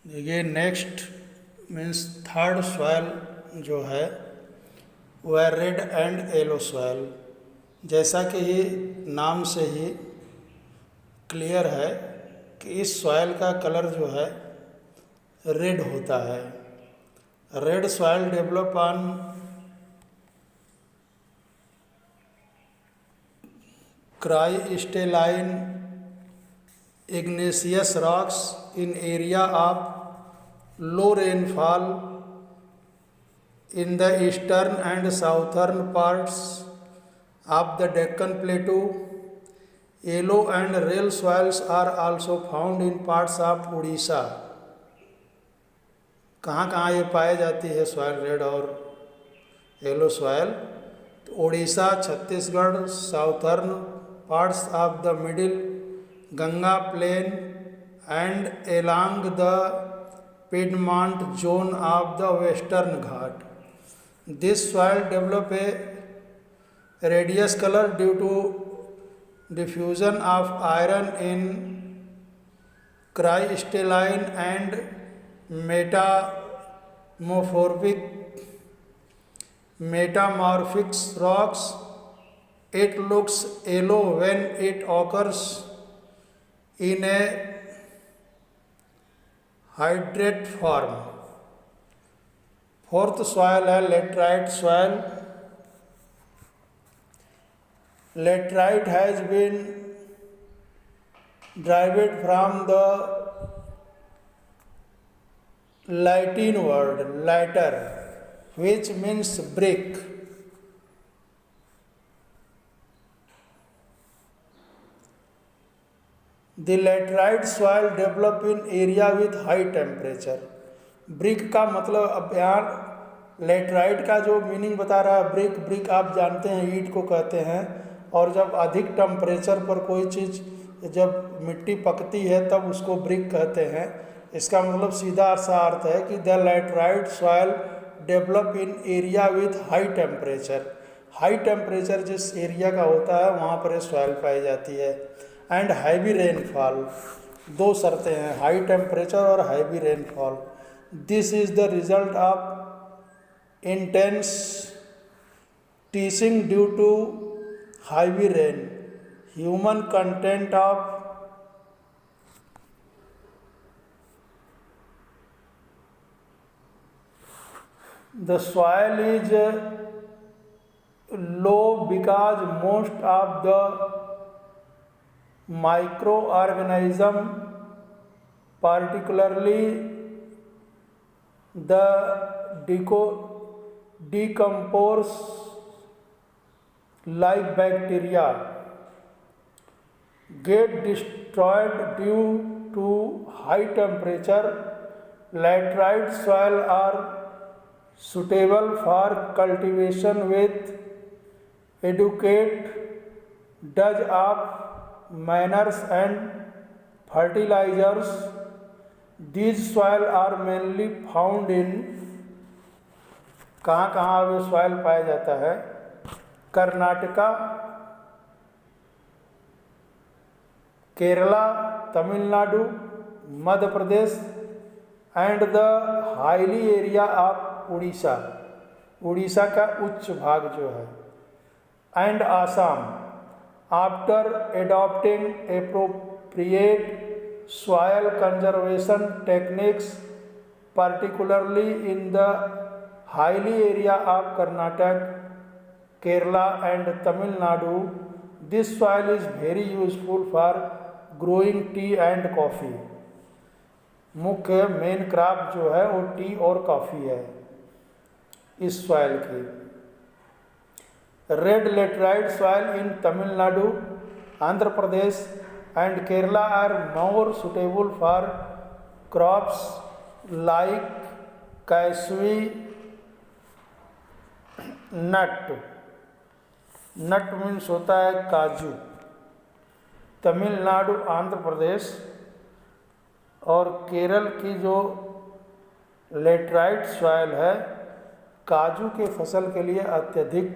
देखिए next means third soil जो है वह रेड एंड येलो सॉइल। जैसा कि ये नाम से ही क्लियर है कि इस सॉइल का कलर जो है रेड होता है। Red soil develop on crystalline igneous rocks in area of low rainfall in the eastern and southern parts of the Deccan Plateau. Yellow and red soils are also found in parts of Odisha. कहाँ कहाँ ये पाए जाती है soil red और yellow soil? तो Orissa, Chhattisgarh, southern parts of the middle Ganga plain and along the Piedmont zone of the Western Ghat. This soil develop a radious color due to diffusion of iron in crystalline and metamorphic rocks. It looks yellow when it occurs in a hydrate form. Fourth soil है laterite soil. Laterite has been derived from the Latin word later, which means brick. The laterite soil develop in area with high temperature. Brick का मतलब, अब यहाँ laterite का जो meaning बता रहा है, ब्रिक ब्रिक आप जानते हैं ईंट को कहते हैं, और जब अधिक टेम्परेचर पर कोई चीज़ जब मिट्टी पकती है तब उसको ब्रिक कहते हैं। इसका मतलब सीधा सा अर्थ है कि the laterite soil develop in area with high temperature. High temperature जिस एरिया का होता है वहाँ पर ये सॉइल पाई जाती है। एंड हैवी रेनफॉल, दो शर्तें हैं, हाई टेम्परेचर और heavy rainfall. This is the result of intense teaching due to heavy rain. Human content of the soil is low because most of the microorganism, particularly the decompose like bacteria, get destroyed due to high temperature. Laterite soil are suitable for cultivation with adequate dose of manures and fertilizers. These soil are mainly found in, कहाँ कहाँ वे soil पाया जाता है? Karnataka, Kerala, Tamil Nadu, Madhya Pradesh and the hilly area of Orissa, Orissa का उच्च भाग जो है, and Assam. After adopting appropriate soil conservation techniques, particularly in the highly area of Karnataka, Kerala and Tamil Nadu, this soil is very useful for growing tea and coffee. मुख्य main crop जो है वो T और coffee है इस soil की। Red laterite soil in Tamil Nadu, Andhra Pradesh and Kerala are more suitable for crops like cashew nut. Nut means होता है काजू। तमिलनाडु, आंध्र प्रदेश और केरल की जो लेटराइट सॉइल है काजू के फसल के लिए अत्यधिक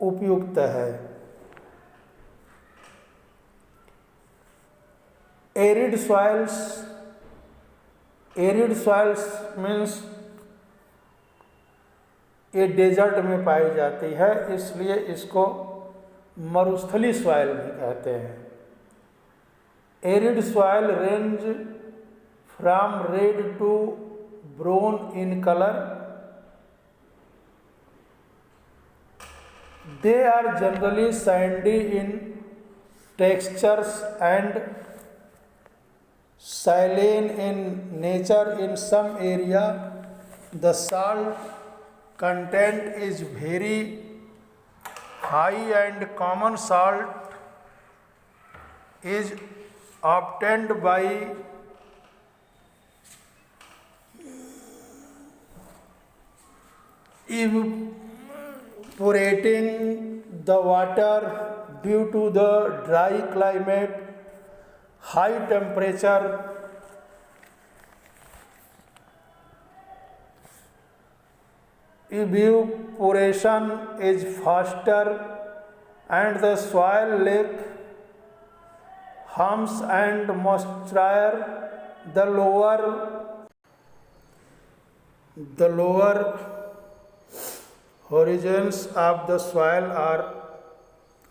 उपयुक्त है। Arid soils arid soils means ये डेजर्ट में पाई जाती है, इसलिए इसको मरुस्थली सॉइल भी कहते हैं। Arid soil range from red to brown in colour. They are generally sandy in textures and saline in nature. In some area the salt content is very high and common salt is obtained by evaporating the water due to the dry climate, high temperature, evaporation is faster and the soil lack humps and moisture. The lower horizons of the soil are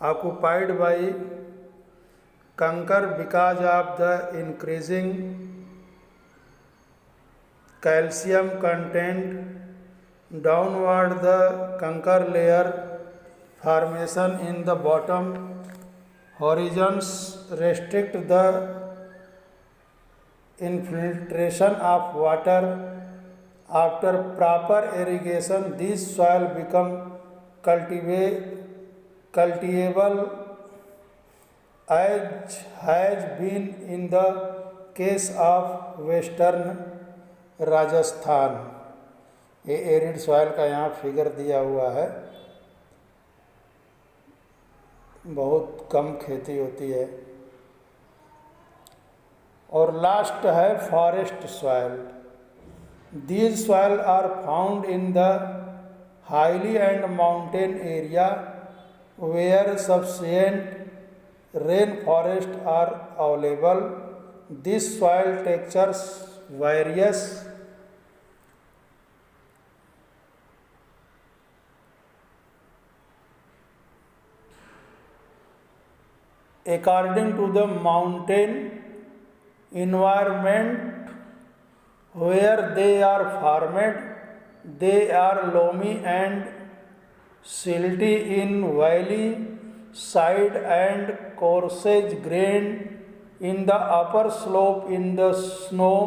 occupied by concrete because of the increasing calcium content. Downward the concrete layer formation in the bottom horizons restrict the infiltration of water. After proper irrigation this soil become cultivable, as has been in the case of western Rajasthan. ये arid soil का यहाँ figure दिया हुआ है। बहुत कम खेती होती है। और लास्ट है forest soil. These soil are found in the highly and mountain area where sufficient rainforest are available. This soil textures varies according to the mountain environment where they are farmed. They are loamy and silty in valley side and coarse grained in the upper slope. In the snow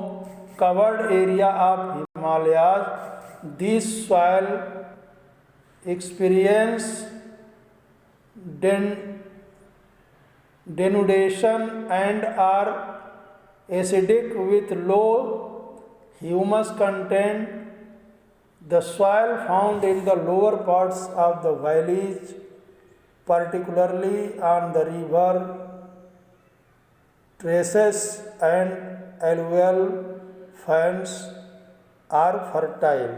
covered area of Himalayas this soil experience denudation and are acidic with low humus content. The soil found in the lower parts of the valleys, particularly on the river traces and alluvial fans, are fertile.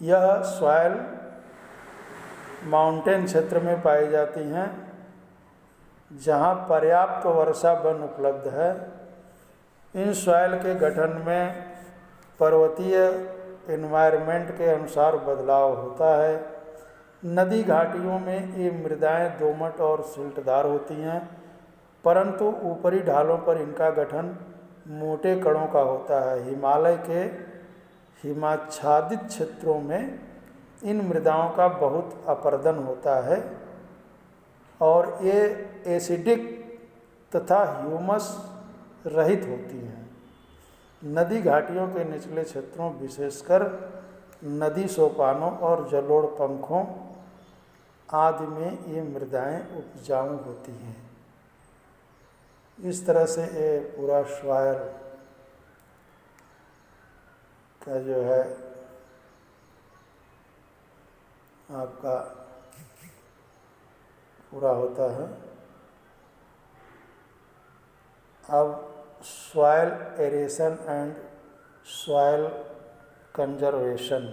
यह soil mountain क्षेत्र में पाई जाती हैं जहाँ पर्याप्त वर्षा one उपलब्ध है। In soil के गठन में पर्वतीय एनवायरनमेंट के अनुसार बदलाव होता है। नदी घाटियों में ये मृदाएं दोमट और सिल्टदार होती हैं, परंतु ऊपरी ढालों पर इनका गठन मोटे कणों का होता है। हिमालय के हिमाच्छादित क्षेत्रों में इन मृदाओं का बहुत अपरदन होता है और ये एसिडिक तथा ह्यूमस रहित होती हैं। नदी घाटियों के निचले क्षेत्रों विशेषकर नदी सोपानों और जलोढ़ पंखों आदि में ये मृदाएं उपजाऊ होती हैं। इस तरह से ये पूरा सॉइल का जो है आपका पूरा होता है। अब soil aeration and soil conservation.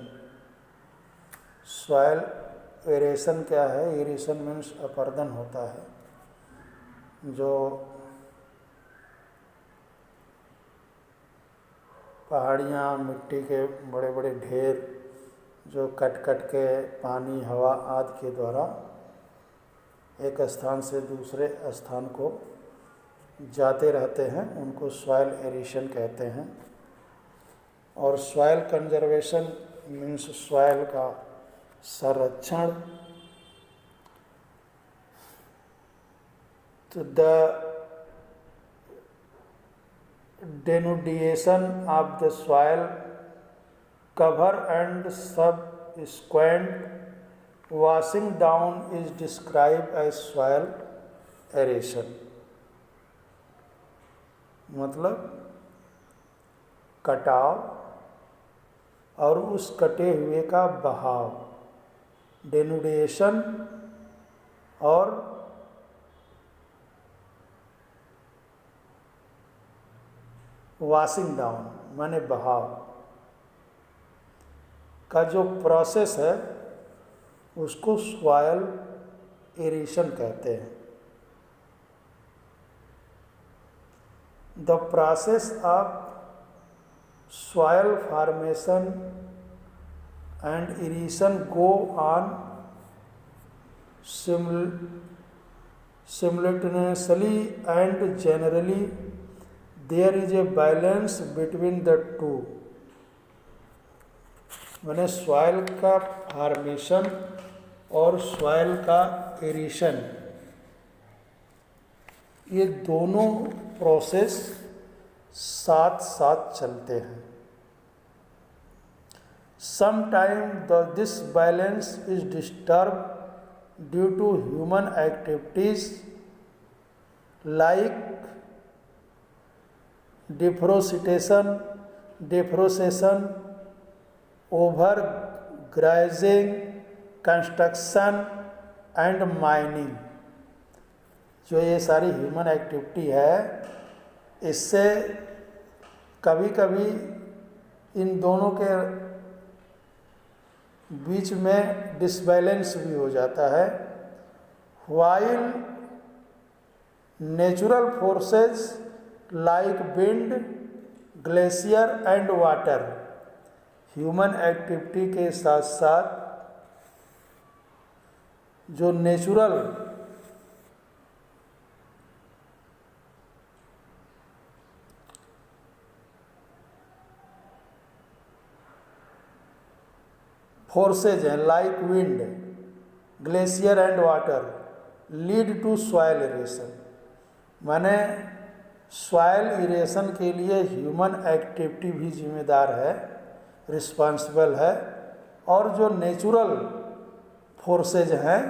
Soil aeration क्या है? एरेशन मीन्स अपरदन होता है, जो पहाड़ियाँ, मिट्टी के बड़े बड़े ढेर जो कट कट के पानी, हवा आदि के द्वारा एक स्थान से दूसरे स्थान को जाते रहते हैं, उनको सॉइल एरिशन कहते हैं। और सॉइल कंजर्वेशन मीन्स सॉइल का संरक्षण। तो the denudation of the soil cover and subsequent washing down is described as soil aeration। मतलब कटाव और उस कटे हुए का बहाव, डेनुडेशन और वॉशिंग डाउन माने बहाव का जो प्रोसेस है उसको सॉइल एरेशन कहते हैं। The process of soil formation and erosion go on simultaneously and generally there is a balance between the two। माने सॉइल का फॉर्मेशन और सॉइल का एरेशन, ये दोनों प्रोसेस साथ साथ चलते हैं। Sometimes this balance is disturbed due to human activities like deforestation, overgrazing, construction and mining। जो ये सारी ह्यूमन एक्टिविटी है, इससे कभी कभी इन दोनों के बीच में डिसबैलेंस भी हो जाता है। While natural forces like wind, glacier and water, human activity के साथ साथ जो नेचुरल फोर्सेज हैं like wind, glacier and water lead to soil erosion. माने सॉइल इरेशन के लिए ह्यूमन एक्टिविटी भी जिम्मेदार है, रिस्पॉन्सिबल है। और जो नेचुरल फोर्सेज हैं,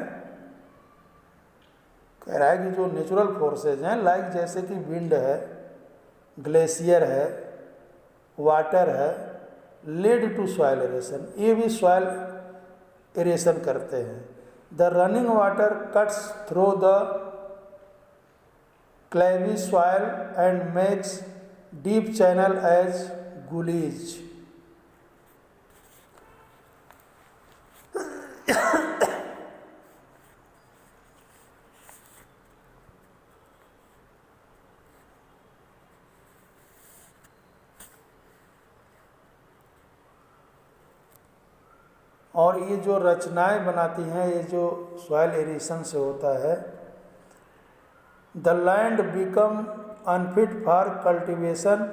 कह रहा है कि जो नेचुरल फोर्सेज हैं लाइक जैसे कि विंड है, ग्लेशियर है, वाटर है, लीड टू सॉइल इरेशन, ये भी सॉइल इरेशन करते हैं। The running water cuts through the clayey soil and makes deep channel as gullies. और ये जो रचनाएं बनाती हैं, ये जो सॉइल एरेशन से होता है, the land become unfit for cultivation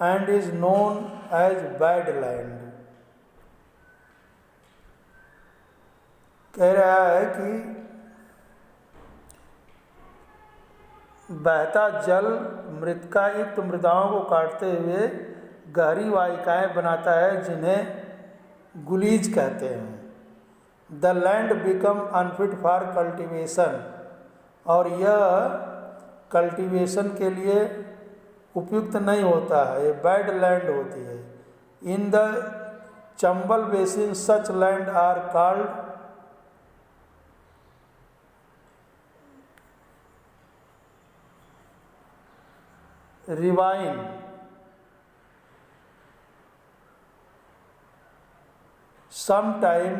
and is known as bad land. कह रहा है कि बहता जल मृतिकायुक्त मृदाओं को काटते हुए गहरी वाहिकाएं बनाता है, जिन्हें गुलीज कहते हैं। The land become unfit for cultivation, और यह कल्टीवेशन के लिए उपयुक्त नहीं होता है, ये बैड लैंड होती है। In the Chambal basin such land are called ravine. Sometime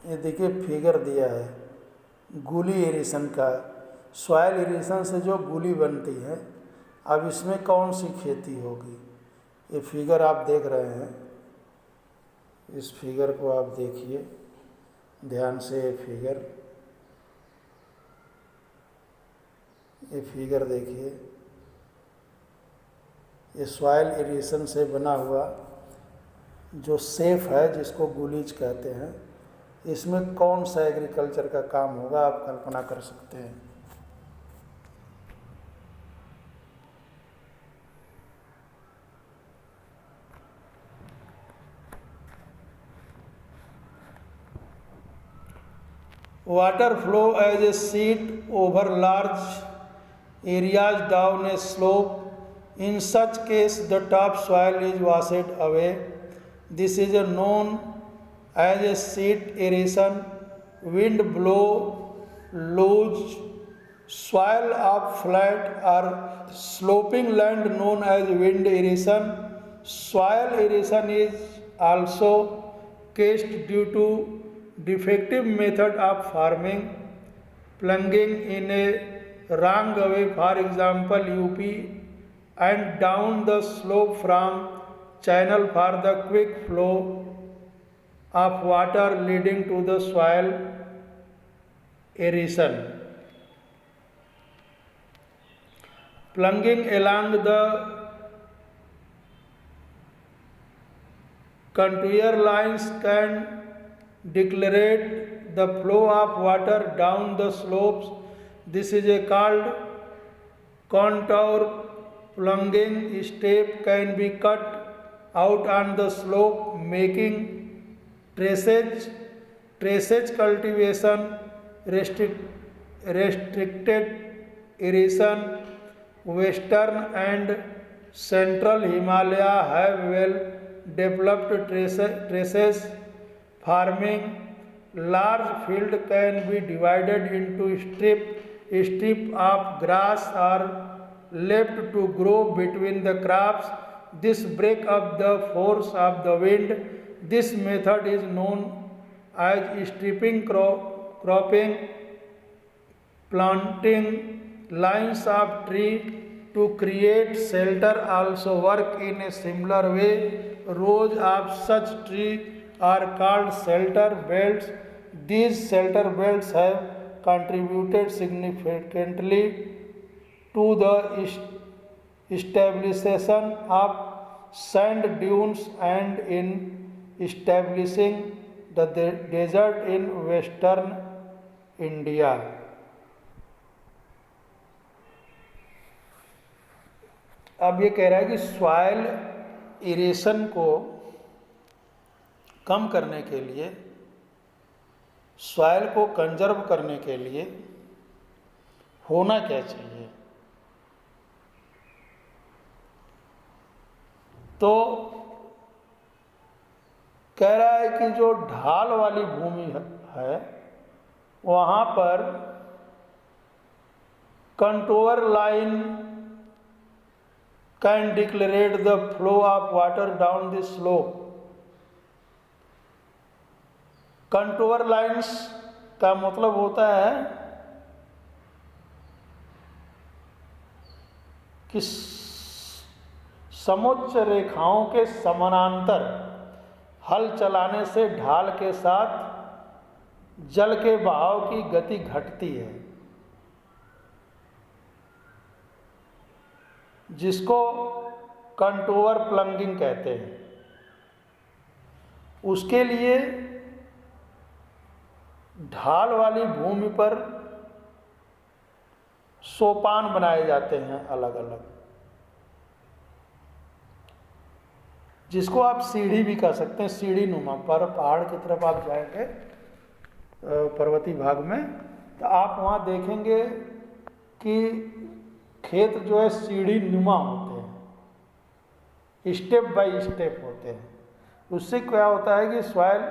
ये देखिए फिगर दिया है गूली इरेशन का, सॉइल इरेशन से जो गूली बनती है। अब इसमें कौन सी खेती होगी, ये फिगर आप देख रहे हैं, इस फिगर को आप देखिए ध्यान से। ये फिगर देखिए, ये सॉइल इरेशन से बना हुआ जो सेफ है, जिसको गूलीज कहते हैं, इसमें कौन सा एग्रीकल्चर का काम होगा, आप कल्पना कर सकते हैं। Water flow as a sheet over large areas down a slope. In such case, the topsoil is washed away. This is known as a sheet erosion. Wind blow loose soil up flat or sloping land known as wind erosion. Soil erosion is also caused due to defective method of farming, plunging in a wrong way, for example UP, and down the slope from channel for the quick flow of water leading to the soil erosion. Plunging along the contour lines can declarate the flow of water down the slopes. This is called contour plunging. Step can be cut out on the slope, making traceage cultivation restricted. Erosion. Western and central Himalaya have well developed traces farming. Large field can be divided into strip of grass or left to grow between the crops. This break up the force of the wind. This method is known as stripping cropping. Planting lines of tree to create shelter also work in a similar way. Rows of such trees are called shelter belts. These shelter belts have contributed significantly to the establishment of sand dunes and in establishing the desert in western India. अब ये कह रहा है कि soil इरेशन को कम करने के लिए, सॉइल को कंजर्व करने के लिए होना क्या चाहिए। तो कह रहा है कि जो ढाल वाली भूमि है वहाँ पर contour line can declarate the flow of water down the slope. Contour lines का मतलब होता है कि समोच्च रेखाओं के समानांतर हल चलाने से ढाल के साथ जल के बहाव की गति घटती है, जिसको कंटोर प्लंगिंग कहते हैं। उसके लिए ढाल वाली भूमि पर सोपान बनाए जाते हैं अलग अलग, जिसको आप सीढ़ी भी कह सकते हैं, सीढ़ी नुमा। पर पहाड़ की तरफ आप जाएंगे पर्वतीय भाग में तो आप वहाँ देखेंगे कि खेत जो है सीढ़ी नुमा होते हैं, स्टेप बाय स्टेप होते हैं। उससे क्या होता है कि सॉइल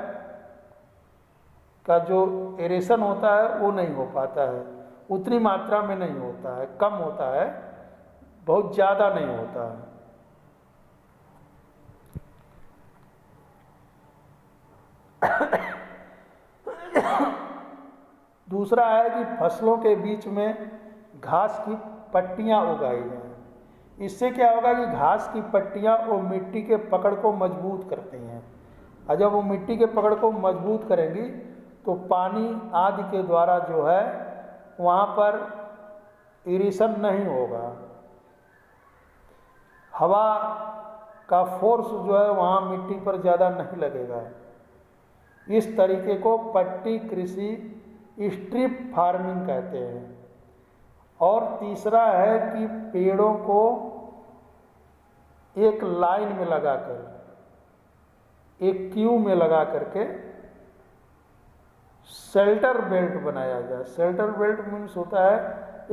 का जो एरेशन होता है वो नहीं हो पाता है, उतनी मात्रा में नहीं होता है, कम होता है, बहुत ज़्यादा नहीं होता है। दूसरा है कि फसलों के बीच में घास की पट्टियाँ उगाई जाएं। इससे क्या होगा कि घास की पट्टियाँ वो मिट्टी के पकड़ को मजबूत करती हैं, और जब वो मिट्टी के पकड़ को मजबूत करेंगी तो पानी आदि के द्वारा जो है वहाँ पर इरिशन नहीं होगा, हवा का फोर्स जो है वहाँ मिट्टी पर ज़्यादा नहीं लगेगा। इस तरीके को पट्टी कृषि स्ट्रिप फार्मिंग कहते हैं। और तीसरा है कि पेड़ों को एक लाइन में लगाकर, एक क्यू में लगा करके शेल्टर बेल्ट बनाया जाए। शेल्टर बेल्ट मीन्स होता है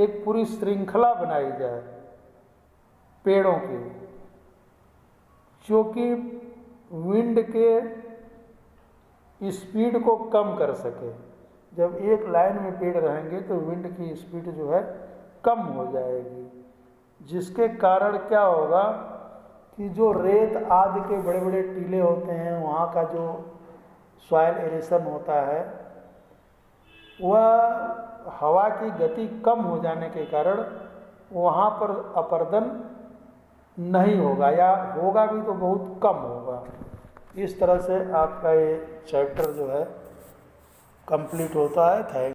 एक पूरी श्रृंखला बनाई जाए पेड़ों की, जो कि विंड के स्पीड को कम कर सके। जब एक लाइन में पेड़ रहेंगे तो विंड की स्पीड जो है कम हो जाएगी, जिसके कारण क्या होगा कि जो रेत आदि के बड़े बड़े टीले होते हैं वहाँ का जो सॉइल एरेशन होता है वह हवा की गति कम हो जाने के कारण वहाँ पर अपरदन नहीं होगा, या होगा भी तो बहुत कम होगा। इस तरह से आपका ये चैप्टर जो है कंप्लीट होता है। थैंक